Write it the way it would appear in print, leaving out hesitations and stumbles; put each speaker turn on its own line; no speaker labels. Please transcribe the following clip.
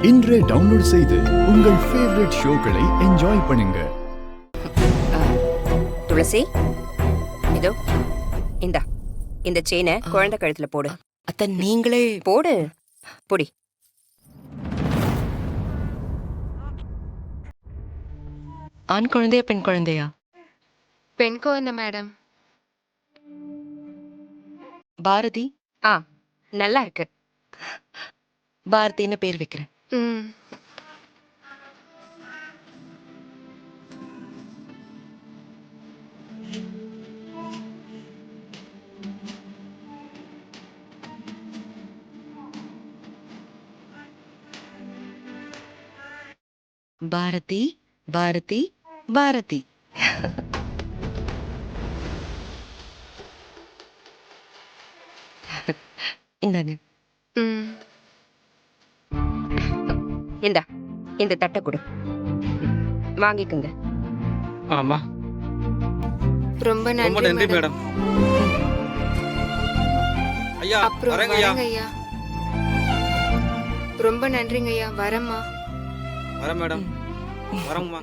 இன்றே டவுன்லோட் செய்து உங்கள் ஃபேவரட் ஷோக்களை என்ஜாய் பண்ணுங்க.
துளசி, இதோ இந்த செயினை குழந்தை கழுத்துல போடு.
அத்தை நீங்களே
போடு, பொடி.
ஆண் குழந்தையா பெண் குழந்தையா?
பெண் குழந்தை மேடம்.
பாரதி.
நல்லா இருக்கு.
பாரதின்னு பேர் வைக்கிறேன்.
ம்.
பாரதி பாரதி பாரதி. இந்தாங்க.
ம்.
இந்த தட்டை கொடு, வாங்கிக்கோங்க.
ஆமா,
ரொம்ப
ரொம்ப
நன்றி
நன்றி
மேடம்.
மேடம். ஐயா
அப்புறம்
வரேங்க ஐயா.
வரேங்க ஐயா. ரொம்ப நன்றிங்க ஐயா. வரேம்மா.
வரேன் மேடம். வரேங்கம்மா.